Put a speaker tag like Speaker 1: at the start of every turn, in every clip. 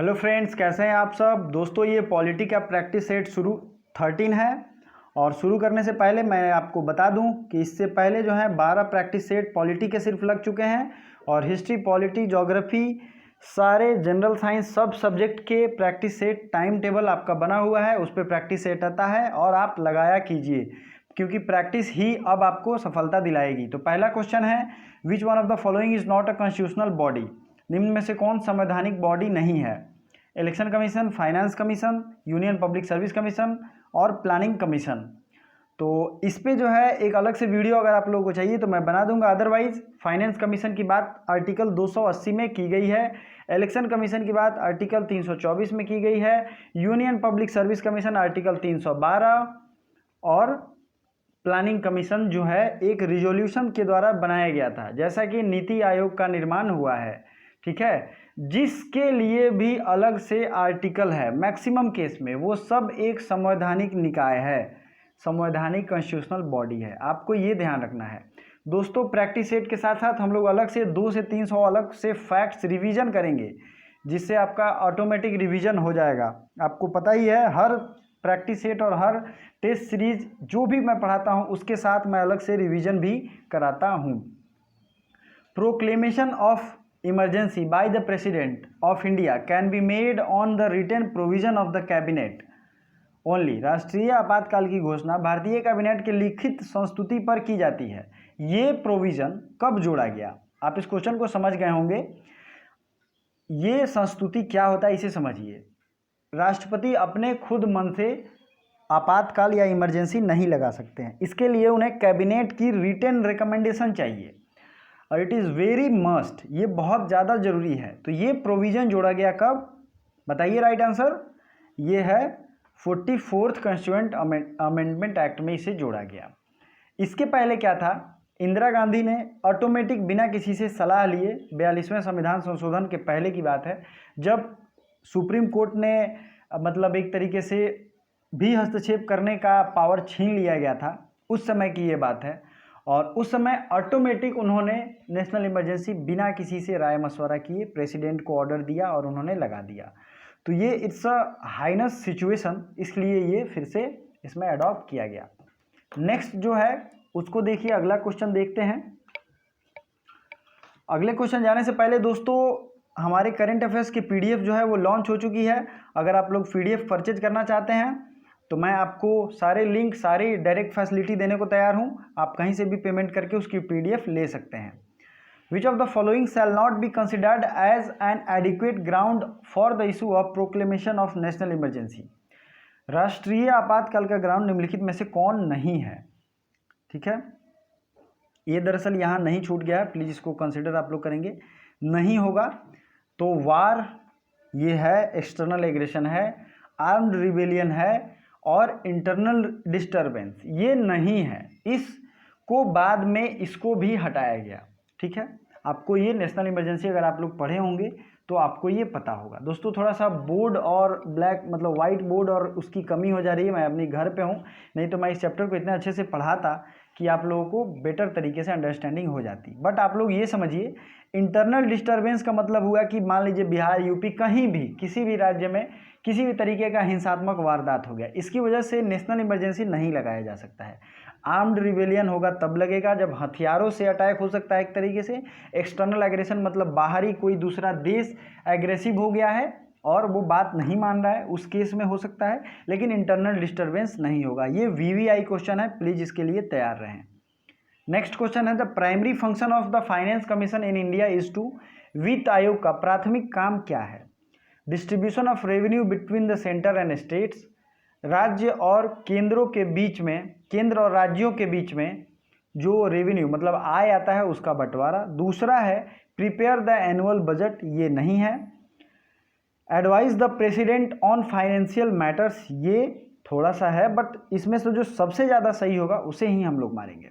Speaker 1: Hello friends, कैसे हैं आप सब दोस्तों। ये पॉलिटी का प्रैक्टिस सेट शुरू 13 है और शुरू करने से पहले मैं आपको बता दूं कि इससे पहले जो है 12 प्रैक्टिस सेट पॉलिटी के सिर्फ लग चुके हैं और हिस्ट्री, पॉलिटी, ज्योग्राफी, सारे जनरल साइंस सब सब्जेक्ट के प्रैक्टिस सेट टाइम टेबल आपका बना हुआ है, उस पर प्रैक्टिस सेट आता है और आप लगाया कीजिए क्योंकि प्रैक्टिस ही अब आपको सफलता दिलाएगी। तो पहला क्वेश्चन है, which one of the following is not a constitutional body. निम्न में से कौन संवैधानिक बॉडी नहीं है? Election commission, finance commission, union public service commission और प्लानिंग कमीशन। तो इस पे जो है एक अलग से वीडियो अगर आप लोगों को चाहिए तो मैं बना दूंगा। अदरवाइज फाइनेंस कमीशन की बात आर्टिकल 280 में की गई है, इलेक्शन कमीशन की बात आर्टिकल 324 में की गई है, union public service commission article 312 और प्लानिंग कमीशन जो है एक रिजोल्यूशन के द्वारा बनाया गया था, जैसा कि नीति आयोग का निर्माण हुआ है, ठीक है, जिसके लिए भी अलग से आर्टिकल है। मैक्सिमम केस में वो सब एक संवैधानिक निकाय है, संवैधानिक कॉन्स्टिट्यूशनल बॉडी है। आपको ये ध्यान रखना है दोस्तों। प्रैक्टिस सेट के साथ साथ हम लोग अलग से 200 से 300 अलग से फैक्ट्स रिवीजन करेंगे, जिससे आपका ऑटोमेटिक रिवीजन हो जाएगा। आपको पता ही है हर प्रैक्टिस सेट और हर टेस्ट सीरीज जो भी मैं पढ़ाता हूँ उसके साथ मैं अलग से रिवीजन भी कराता हूँ। Proclamation of emergency by the president of India can be made on the written provision of the cabinet only. राष्ट्रीय आपातकाल की घोषणा भारतीय कैबिनेट के लिखित संस्तुति पर की जाती है। ये प्रोविजन कब जोड़ा गया? आप इस क्वेश्चन को समझ गए होंगे। ये संस्तुति क्या होता है इसे समझिए। राष्ट्रपति अपने खुद मन से आपातकाल या इमरजेंसी नहीं लगा सकते हैं, इसके लिए उन्हें कैबिनेट की रिटन रिकमेंडेशन चाहिए और इट इज़ वेरी मस्ट, ये बहुत ज़्यादा ज़रूरी है। तो ये प्रोविज़न जोड़ा गया कब? बताइए राइट आंसर। ये है 44th कॉन्स्टिट्यूएंट अमेंडमेंट एक्ट में इसे जोड़ा गया। इसके पहले क्या था? इंदिरा गांधी ने ऑटोमेटिक बिना किसी से सलाह लिए 42वें संविधान संशोधन के पहले की बात है, जब सुप्रीम कोर्ट ने मतलब एक तरीके से भी हस्तक्षेप करने का पावर छीन लिया गया था, उस समय की ये बात है। और उस समय ऑटोमेटिक उन्होंने नेशनल इमरजेंसी बिना किसी से राय मशवरा किए प्रेसिडेंट को ऑर्डर दिया और उन्होंने लगा दिया। तो ये इट्स अ हाइनस सिचुएशन, इसलिए ये फिर से इसमें अडॉप्ट किया गया। नेक्स्ट जो है उसको देखिए, अगला क्वेश्चन देखते हैं। अगले क्वेश्चन जाने से पहले दोस्तों हमारे करंट अफेयर्स की पीडीएफ जो है वो लॉन्च हो चुकी है। अगर आप लोग पीडीएफ परचेज करना चाहते हैं तो मैं आपको सारे लिंक, सारी डायरेक्ट फैसिलिटी देने को तैयार हूं। आप कहीं से भी पेमेंट करके उसकी पीडीएफ ले सकते हैं। Which of the following shall not be considered as an adequate ground for the issue of proclamation of national emergency. राष्ट्रीय आपातकाल का ग्राउंड निम्नलिखित में से कौन नहीं है? ठीक है, ये दरअसल यहाँ नहीं छूट गया है, प्लीज इसको कंसिडर आप लोग करेंगे। नहीं होगा तो वार ये है, एक्सटर्नल एग्रेशन है, आर्म्ड रिबेलियन है और इंटरनल डिस्टर्बेंस ये नहीं है। इसको बाद में इसको भी हटाया गया, ठीक है। आपको ये नेशनल इमरजेंसी अगर आप लोग पढ़े होंगे तो आपको ये पता होगा। दोस्तों थोड़ा सा बोर्ड और ब्लैक मतलब वाइट बोर्ड और उसकी कमी हो जा रही है, मैं अपनी घर पे हूँ, नहीं तो मैं इस चैप्टर को इतने अच्छे से पढ़ाता कि आप लोगों को बेटर तरीके से अंडरस्टैंडिंग हो जाती। बट आप लोग ये समझिए, इंटरनल डिस्टर्बेंस का मतलब हुआ कि मान लीजिए बिहार, यूपी, कहीं भी किसी भी राज्य में किसी भी तरीके का हिंसात्मक वारदात हो गया, इसकी वजह से नेशनल इमरजेंसी नहीं लगाया जा सकता है। आर्म्ड रिबेलियन होगा तब लगेगा जब हथियारों से अटैक हो सकता है एक तरीके से। एक्सटर्नल एग्रेशन मतलब बाहरी कोई दूसरा देश एग्रेसिव हो गया है और वो बात नहीं मान रहा है, उस केस में हो सकता है, लेकिन इंटरनल डिस्टर्बेंस नहीं होगा। ये वीवीआई क्वेश्चन है, प्लीज इसके लिए तैयार रहें। नेक्स्ट क्वेश्चन है, the primary function of the finance commission in India is to. वित्त आयोग का प्राथमिक काम क्या है? Distribution of revenue between the centre and states. राज्य और केंद्रों के बीच में, केंद्र और राज्यों के बीच में जो रेवेन्यू मतलब आय आता है उसका बंटवारा। दूसरा है प्रिपेयर द एनुअल बजट, ये नहीं है। Advise the president on financial matters, ये थोड़ा सा है बट इसमें से जो सबसे ज़्यादा सही होगा उसे ही हम लोग मारेंगे।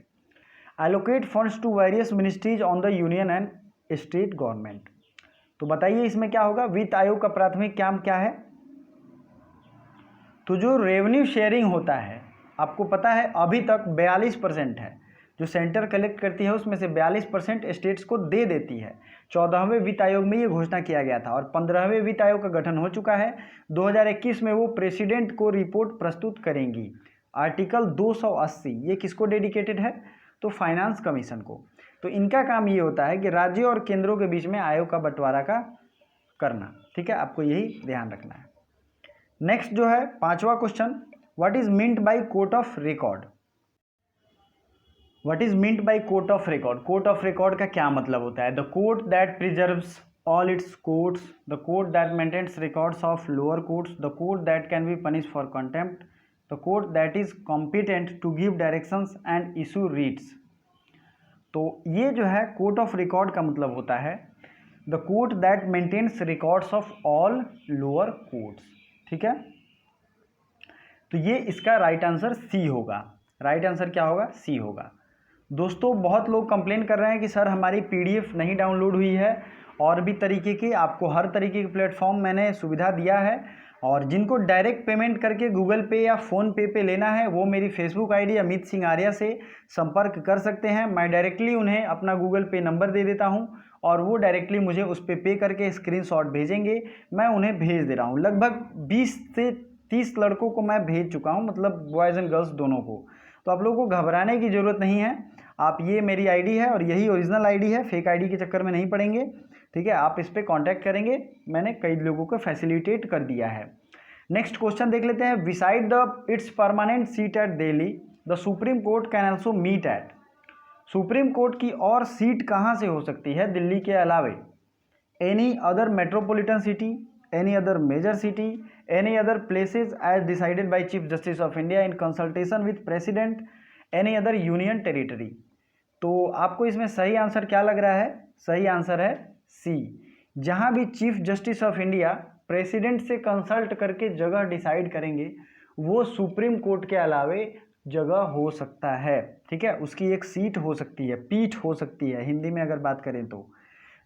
Speaker 1: Allocate funds to various ministries on the union and state government. तो बताइए इसमें क्या होगा? वित्त आयोग का प्राथमिक काम क्या है? तो जो रेवेन्यू शेयरिंग होता है, आपको पता है अभी तक 42% है, जो सेंटर कलेक्ट करती है उसमें से 42% स्टेट्स को दे देती है। 14वें वित्त आयोग में ये घोषणा किया गया था और 15वें वित्त आयोग का गठन हो चुका है। 2021 में वो प्रेसिडेंट को रिपोर्ट प्रस्तुत करेंगी। आर्टिकल 280 ये किसको डेडिकेटेड है? तो फाइनेंस कमीशन को। तो इनका काम ये होता है कि राज्य और केंद्रों के बीच में आयोग का बंटवारा का करना। ठीक है, आपको यही ध्यान रखना है। नेक्स्ट जो है 5वां question, what is meant by court of record? What is meant by court of record? Court of record का क्या मतलब होता है? The court that preserves all its courts, the court that maintains records of lower courts, the court that can be punished for contempt, the court that is competent to give directions and issue writs. तो ये जो है court of record का मतलब होता है the court that maintains records of all lower courts. ठीक है, तो ये इसका राइट आंसर सी होगा। राइट आंसर क्या होगा? सी होगा। दोस्तों बहुत लोग कंप्लेन कर रहे हैं कि सर हमारी पीडीएफ नहीं डाउनलोड हुई है, और भी तरीके की आपको हर तरीके के प्लेटफॉर्म मैंने सुविधा दिया है, और जिनको डायरेक्ट पेमेंट करके गूगल पे या फ़ोन पे लेना है वो मेरी फेसबुक आईडी अमित सिंह आर्या से संपर्क कर सकते हैं। मैं डायरेक्टली उन्हें अपना गूगल पे नंबर दे देता हूं और वो डायरेक्टली मुझे उस पर पे करके स्क्रीनशॉट भेजेंगे, मैं उन्हें भेज दे रहा हूं। लगभग 20 से 30 लड़कों को मैं भेज चुका हूं, मतलब बॉयज़ एंड गर्ल्स दोनों को। तो आप लोगों को घबराने की ज़रूरत नहीं है। आप ये मेरी आईडी है और यही ओरिजिनल आईडी है, फेक आईडी के चक्कर में नहीं पड़ेंगे। ठीक है, आप इस पर कांटेक्ट करेंगे, मैंने कई लोगों को फैसिलिटेट कर दिया है। नेक्स्ट क्वेश्चन देख लेते हैं। Beside the its permanent seat at Delhi the supreme court can also meet at. Supreme court की और सीट कहाँ से हो सकती है दिल्ली के अलावे? Any other metropolitan city, any other major city, any other places as decided by chief justice of India in consultation with president, any other union territory. तो आपको इसमें सही आंसर क्या लग रहा है? सही आंसर है सी। जहां भी chief justice of India president से कंसल्ट करके जगह डिसाइड करेंगे वो सुप्रीम कोर्ट के अलावे जगह हो सकता है। ठीक है, उसकी एक सीट हो सकती है, पीठ हो सकती है हिंदी में अगर बात करें तो।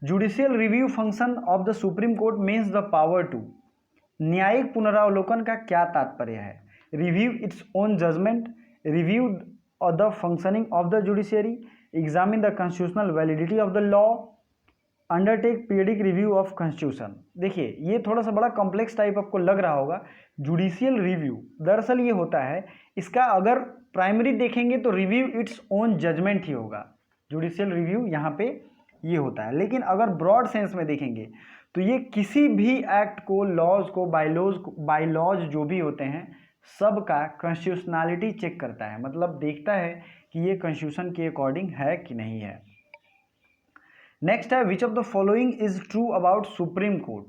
Speaker 1: Judicial review function of the supreme court means the power to. न्यायिक पुनरावलोकन का क्या तात्पर्य है? Review its own judgment, review the functioning of the judiciary, examine the constitutional validity of the law, undertake periodic review of constitution. देखिए ये थोड़ा सा बड़ा कॉम्प्लेक्स टाइप आपको लग रहा होगा। जुडिशियल रिव्यू दरअसल ये होता है, इसका अगर प्राइमरी देखेंगे तो रिव्यू इट्स ओन जजमेंट ही होगा। जुडिशियल रिव्यू यहाँ पे ये होता है, लेकिन अगर ब्रॉड सेंस में देखेंगे तो ये किसी भी एक्ट को, लॉज को, बायलॉज जो भी होते हैं सबका कॉन्स्टिट्यूशनलिटी चेक करता है, मतलब देखता है कि ये कॉन्स्टिट्यूशन के अकॉर्डिंग है कि नहीं है। नेक्स्ट है विच of the following is true about supreme court.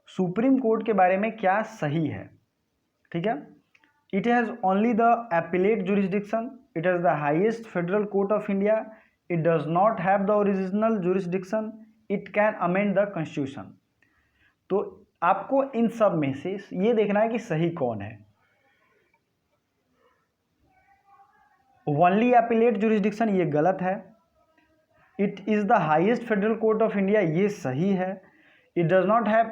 Speaker 1: Supreme court के बारे में क्या सही है? ठीक है, it has only the appellate jurisdiction, it has the highest federal court of India, it does not have the original jurisdiction, it can amend the constitution. तो आपको इन सब में से ये देखना है कि सही कौन है। ओनली एपिलेट जुरिस्डिक्शन ये गलत है। It is the highest federal court of India ये सही है। It does not have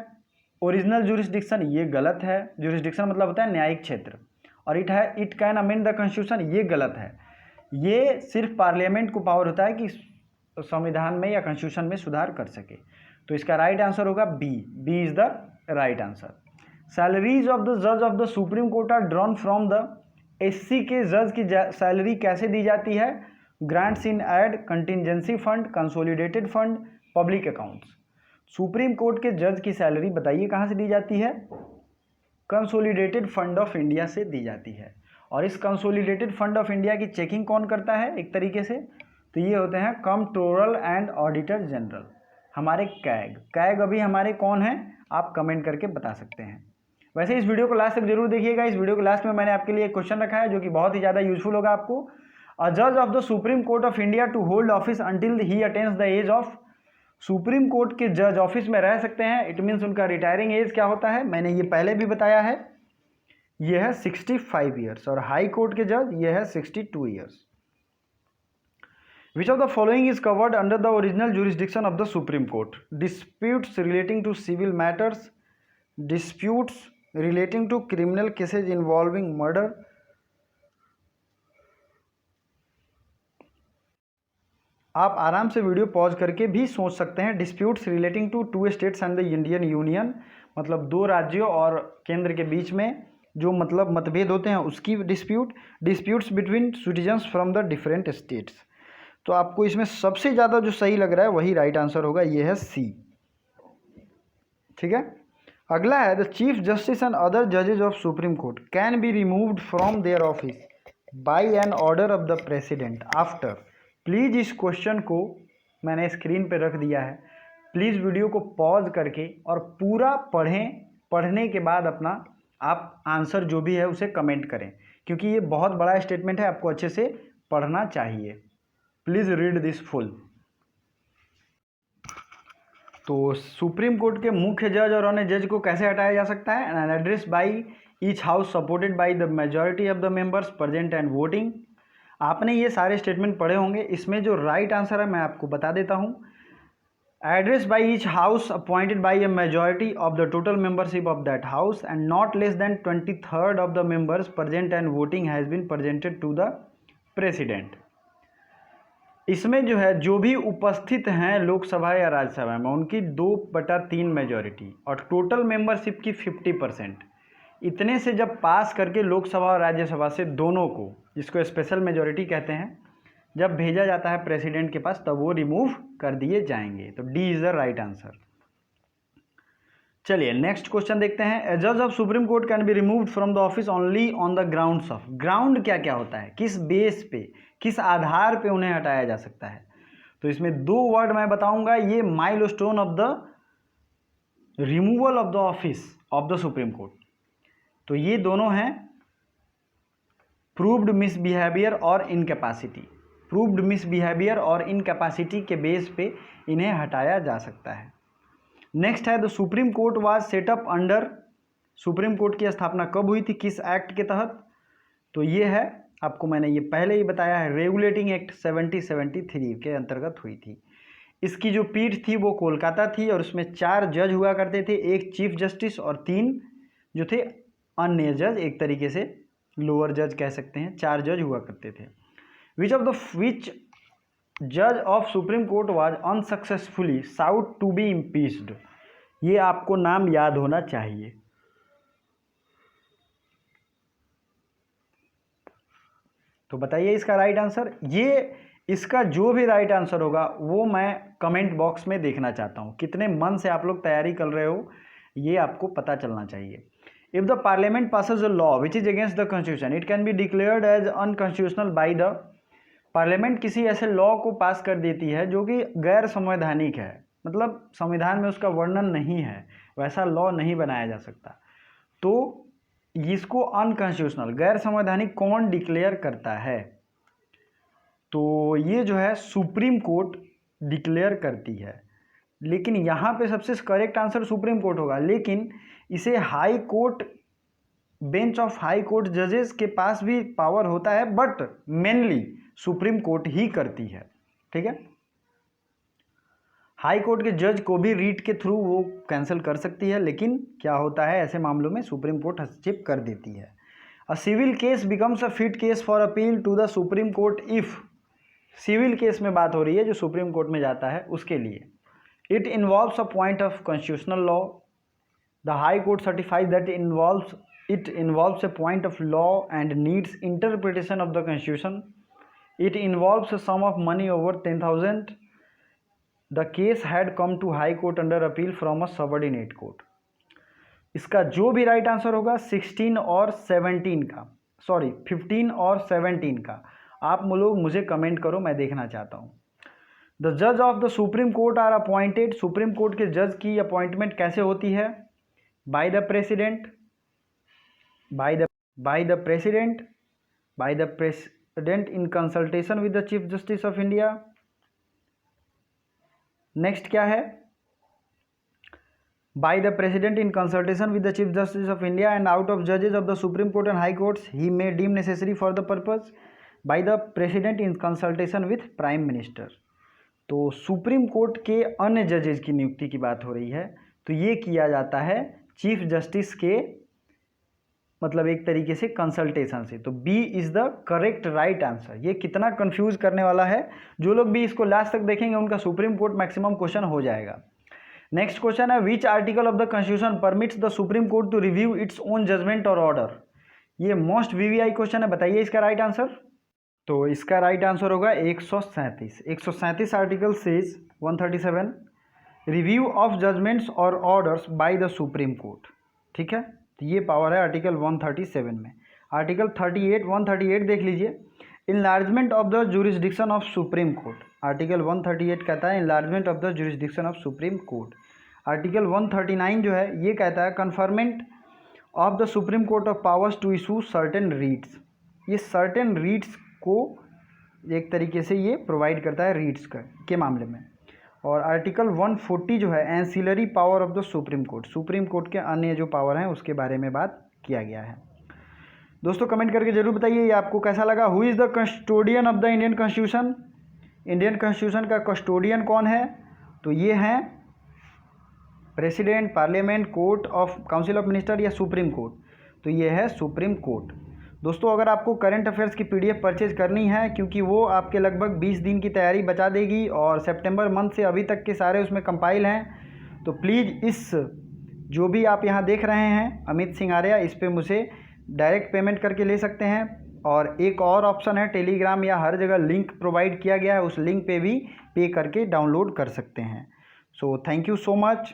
Speaker 1: original jurisdiction ये गलत है। जुरिस्डिक्शन मतलब होता है न्यायिक क्षेत्र। और it can amend the constitution ये गलत है। ये सिर्फ पार्लियामेंट को पावर होता है कि संविधान में या कॉन्स्टिट्यूशन में सुधार कर सके। तो इसका राइट आंसर होगा B. B is the right answer. Salaries of the जज of the supreme court are drawn from the SC के जज की सैलरी कैसे दी जाती है? Grants in aid, contingency fund, consolidated fund, public accounts. Supreme court के जज की सैलरी बताइए कहाँ से दी जाती है? कंसोलिडेटेड फंड ऑफ इंडिया से दी जाती है। और इस कंसोलिडेटेड फंड ऑफ इंडिया की चेकिंग कौन करता है एक तरीके से? तो ये होते हैं कंट्रोलर एंड ऑडिटर जनरल, हमारे कैग। कैग अभी हमारे कौन हैं आप कमेंट करके बता सकते हैं। वैसे इस वीडियो को लास्ट तक जरूर देखिएगा। इस वीडियो के लास्ट में मैंने आपके लिए एक क्वेश्चन रखा है जो कि बहुत ही ज़्यादा यूजफुल होगा आपको। अ जज of the supreme court of India to hold office until he attains the age of. Supreme court के जज ऑफिस में रह सकते हैं, इट मीन्स उनका रिटायरिंग एज क्या होता है? मैंने ये पहले भी बताया है, ये है 65 ईयर्स। और हाई कोर्ट के जज ये है 62 years. Which of the following is covered under the original jurisdiction of the Supreme Court? Disputes relating to civil matters, disputes relating to criminal cases involving murder, आप आराम से वीडियो पॉज करके भी सोच सकते हैं। Disputes relating to two states and the Indian union, मतलब दो राज्यों और केंद्र के बीच में जो मतलब मतभेद होते हैं उसकी dispute. Disputes between citizens from the different states. तो आपको इसमें सबसे ज़्यादा जो सही लग रहा है वही राइट आंसर होगा, ये है सी। ठीक है, अगला है the chief justice and other जजेज of supreme court can be removed from their office by an order of the president after. Please इस क्वेश्चन को मैंने स्क्रीन पे रख दिया है, प्लीज़ वीडियो को पॉज करके और पूरा पढ़ें। पढ़ने के बाद अपना आप आंसर जो भी है उसे कमेंट करें, क्योंकि ये बहुत बड़ा स्टेटमेंट है, आपको अच्छे से पढ़ना चाहिए। Please read this full. तो सुप्रीम कोर्ट के मुख्य जज और अन्य जज को कैसे हटाया जा सकता है? An address by each house supported by the majority of the members present and voting. आपने ये सारे स्टेटमेंट पढ़े होंगे। इसमें जो राइट आंसर है मैं आपको बता देता हूँ। Address by each house appointed by a majority of the total membership of that house and not less than 23rd of the members present and voting has been presented to the president. इसमें जो है जो भी उपस्थित हैं लोकसभा या राज्यसभा में उनकी 2/3 मेजॉरिटी और टोटल मेंबरशिप की 50%, इतने से जब पास करके लोकसभा और राज्यसभा से दोनों को, जिसको स्पेशल मेजॉरिटी कहते हैं, जब भेजा जाता है प्रेसिडेंट के पास तब वो रिमूव कर दिए जाएंगे। तो D is the right answer. चलिए नेक्स्ट क्वेश्चन देखते हैं। ए जज of supreme court can be removed from the office only on the grounds of. Ground क्या क्या होता है, किस बेस पे, किस आधार पे उन्हें हटाया जा सकता है? तो इसमें दो वर्ड मैं बताऊंगा, ये milestone of the removal of the office of the supreme court. तो ये दोनों हैं प्रूव्ड मिसबिहेवियर और इनकैपेसिटी। प्रूव्ड मिसबिहेवियर और इनकैपेसिटी के बेस पे इन्हें हटाया जा सकता है। नेक्स्ट है the supreme court was setup under. Supreme court की स्थापना कब हुई थी, किस एक्ट के तहत? तो ये है, आपको मैंने ये पहले ही बताया है, रेगुलेटिंग एक्ट 1773 के अंतर्गत हुई थी। इसकी जो पीठ थी वो कोलकाता थी और उसमें 4 जज हुआ करते थे, एक चीफ जस्टिस और 3 जो थे अन्य जज, एक तरीके से लोअर जज कह सकते हैं। 4 जज हुआ करते थे। विच जज of supreme court was unsuccessfully sought to be impeached. ये आपको नाम याद होना चाहिए। तो बताइए इसका राइट आंसर। ये इसका जो भी राइट आंसर होगा वो मैं कमेंट बॉक्स में देखना चाहता हूँ। कितने मन से आप लोग तैयारी कर रहे हो ये आपको पता चलना चाहिए। If the parliament passes a law which is against the constitution it can be declared as unconstitutional by the. Parliament किसी ऐसे लॉ को पास कर देती है जो कि गैर संवैधानिक है, मतलब संविधान में उसका वर्णन नहीं है, वैसा लॉ नहीं बनाया जा सकता, तो इसको अनकॉन्स्टिट्यूशनल, गैर संवैधानिक कौन डिक्लेयर करता है? तो ये जो है सुप्रीम कोर्ट डिक्लेयर करती है। लेकिन यहाँ पे सबसे करेक्ट आंसर सुप्रीम कोर्ट होगा, लेकिन इसे high court, bench of high court जजेस के पास भी पावर होता है, बट मेनली सुप्रीम कोर्ट ही करती है। ठीक है, हाई कोर्ट के जज को भी रीट के थ्रू वो कैंसिल कर सकती है, लेकिन क्या होता है ऐसे मामलों में सुप्रीम कोर्ट हस्तक्षेप कर देती है। A civil case becomes a fit case for appeal to the supreme court if. Civil case में बात हो रही है जो सुप्रीम कोर्ट में जाता है उसके लिए। It involves a point of constitutional law. The high court certifies that it involves a point of law and needs interpretation of the constitution. It involves a sum of money over 10,000. The case had come to high court under appeal from a subordinate court. इसका जो भी right answer होगा 16 और 17 का, sorry 15 और 17 का, आप लोग मुझे कमेंट करो, मैं देखना चाहता हूँ। द जज of the supreme court are appointed. Supreme court के जज की अपॉइंटमेंट कैसे होती है? By the president, by the president in consultation with the chief justice of India. Next क्या है? by the president in consultation with the chief justice of India and out of judges of the supreme court and high courts he may deem necessary for the purpose. by the president in consultation with prime minister. तो supreme court के अन्य जजेज की नियुक्ति की बात हो रही है, तो ये किया जाता है चीफ जस्टिस के मतलब एक तरीके से कंसल्टेशन से। तो B is the correct right answer. ये कितना कंफ्यूज करने वाला है, जो लोग भी इसको लास्ट तक देखेंगे उनका सुप्रीम कोर्ट मैक्सिमम क्वेश्चन हो जाएगा। नेक्स्ट क्वेश्चन है, which article of the constitution permits the supreme court to review its own judgment और ऑर्डर। ये मोस्ट वीवीआई क्वेश्चन है, बताइए इसका राइट आंसर। तो इसका राइट आंसर होगा 137। 137 article says 137 review of judgments और orders by the supreme Court. ठीक है, तो ये पावर है आर्टिकल 137 में। आर्टिकल 38 138 देख लीजिए, enlargement of the jurisdiction of supreme court. Article 138 कहता है enlargement of the jurisdiction of supreme court. Article 139 जो है ये कहता है conferment of the supreme court of powers to issue certain writs. ये सर्टेन रीट्स को एक तरीके से ये प्रोवाइड करता है रीट्स के मामले में। और आर्टिकल 140 जो है ancillary power of the supreme court, supreme court के अन्य जो पावर हैं उसके बारे में बात किया गया है। दोस्तों कमेंट करके जरूर बताइए ये आपको कैसा लगा। Who is the custodian of the Indian constitution. Indian constitution का कस्टोडियन कौन है, तो ये हैं president, parliament, court of council of minister या सुप्रीम कोर्ट। तो ये है सुप्रीम कोर्ट। दोस्तों अगर आपको करंट अफेयर्स की पीडीएफ परचेज करनी है, क्योंकि वो आपके लगभग 20 दिन की तैयारी बचा देगी और सितंबर मंथ से अभी तक के सारे उसमें कंपाइल हैं, तो प्लीज़ इस जो भी आप यहाँ देख रहे हैं अमित सिंह आर्या, इस पर मुझे डायरेक्ट पेमेंट करके ले सकते हैं। और एक और ऑप्शन है टेलीग्राम या हर जगह लिंक प्रोवाइड किया गया है, उस लिंक पे भी पे करके डाउनलोड कर सकते हैं। So thank you so much.